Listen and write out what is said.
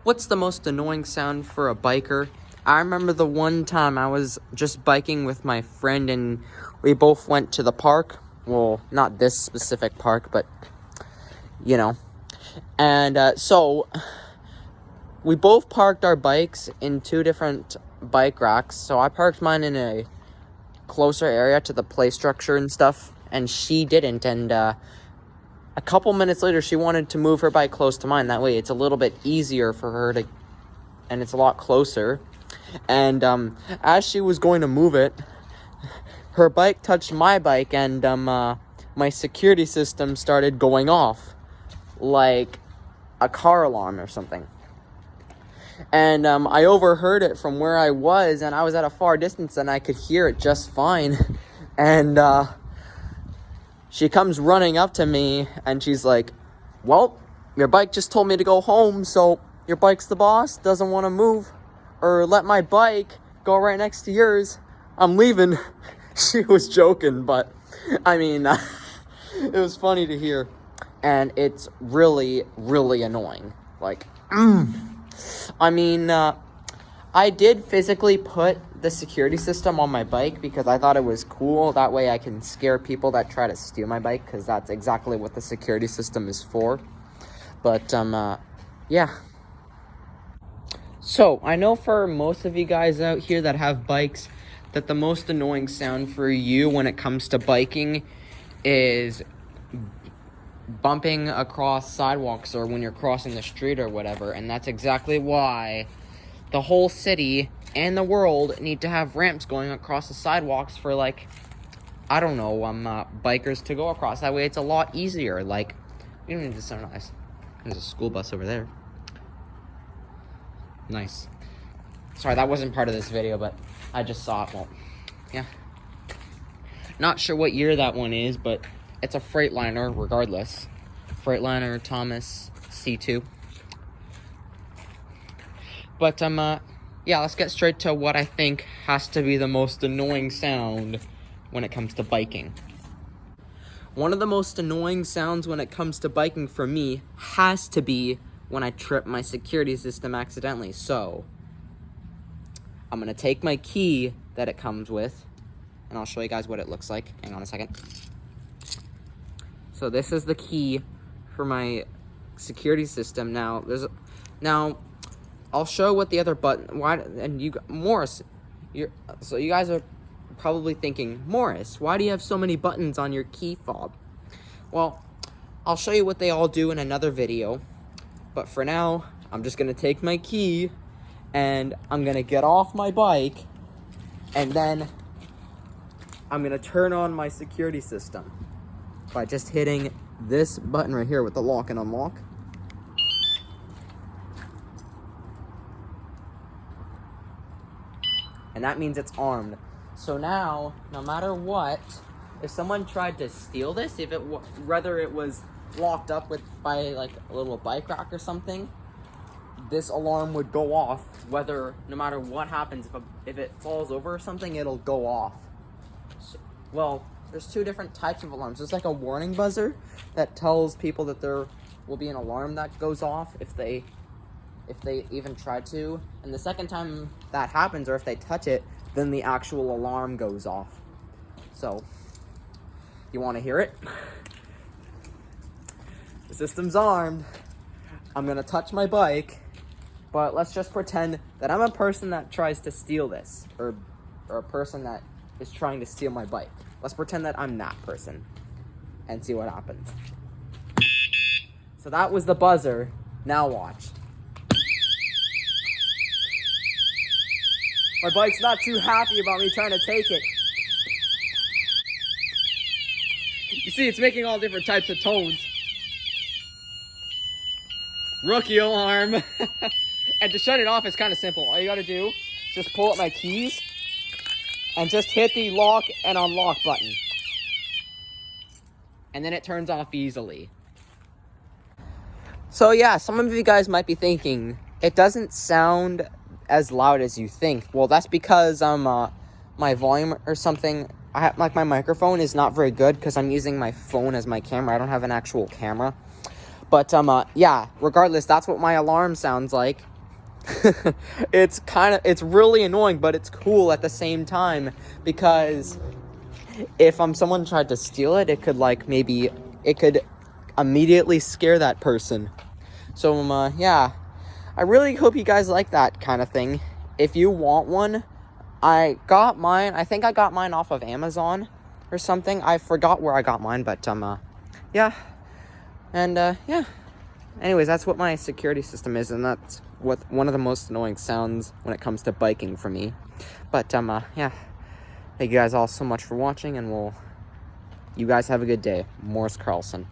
What's the most annoying sound for a biker? I remember the one time I was just biking with my friend and we both went to the park. Well, not this specific park, but, you know. And so we both parked our bikes in two different bike racks. So I parked mine in a closer area to the play structure and stuff, and she didn't. And a couple minutes later, she wanted to move her bike close to mine. That way, it's a little bit easier for her to, and it's a lot closer. And as she was going to move it, her bike touched my bike, and my security system started going off, like a car alarm or something. And I overheard it from where I was, and I was at a far distance, and I could hear it just fine. And she comes running up to me, and she's like, well, your bike just told me to go home, so your bike's the boss, doesn't want to move, or let my bike go right next to yours. I'm leaving. She was joking, but, I mean, it was funny to hear, and it's really, really annoying. Like, I mean, I did physically put the security system on my bike because I thought it was cool. That way I can scare people that try to steal my bike, because that's exactly what the security system is for. But, yeah. So, I know for most of you guys out here that have bikes, that the most annoying sound for you when it comes to biking is bumping across sidewalks or when you're crossing the street or whatever. And that's exactly why the whole city and the world need to have ramps going across the sidewalks for, like, I don't know, bikers to go across. That way it's a lot easier. Like, you don't need to sound nice. There's a school bus over there. Nice. Sorry, that wasn't part of this video, but I just saw it. Well, yeah. Not sure what year that one is, but it's a Freightliner regardless. Freightliner Thomas C2. But, yeah, let's get straight to what I think has to be the most annoying sound when it comes to biking. One of the most annoying sounds when it comes to biking for me has to be when I trip my security system accidentally. So, I'm going to take my key that it comes with, and I'll show you guys what it looks like. Hang on a second. So this is the key for my security system. Now, I'll show what the other button. Morris, so you guys are probably thinking, Morris, why do you have so many buttons on your key fob? Well, I'll show you what they all do in another video. But for now, I'm just gonna take my key and I'm gonna get off my bike, and then I'm gonna turn on my security system by just hitting this button right here with the lock and unlock. And that means it's armed. So now, no matter what, if someone tried to steal this, whether it was locked up by like a little bike rack or something, this alarm would go off. No matter what happens, if it falls over or something, it'll go off. So, well, there's two different types of alarms. There's like a warning buzzer that tells people that there will be an alarm that goes off if they even try to. And the second time that happens, or if they touch it, then the actual alarm goes off. So, you want to hear it? The system's armed. I'm gonna touch my bike, but let's just pretend that I'm a person that tries to steal this, or a person that is trying to steal my bike. Let's pretend that I'm that person and see what happens. So that was the buzzer. Now watch. My bike's not too happy about me trying to take it. You see, it's making all different types of tones. Rookie alarm. And to shut it off is kind of simple. All you gotta do is just pull up my keys and just hit the lock and unlock button. And then it turns off easily. So yeah, some of you guys might be thinking, it doesn't sound as loud as you think. Well, that's because my volume or something, my microphone is not very good because I'm using my phone as my camera. I don't have an actual camera. But, yeah, regardless, that's what my alarm sounds like. It's really annoying, but it's cool at the same time, because if someone tried to steal it, it could immediately scare that person. So, yeah, I really hope you guys like that kind of thing. If you want one, I think I got mine off of Amazon or something. I forgot where I got mine, but, yeah. And, yeah. Anyways, that's what my security system is, and that's one of the most annoying sounds when it comes to biking for me. But, yeah. Thank you guys all so much for watching, and you guys have a good day. Morris Carlson.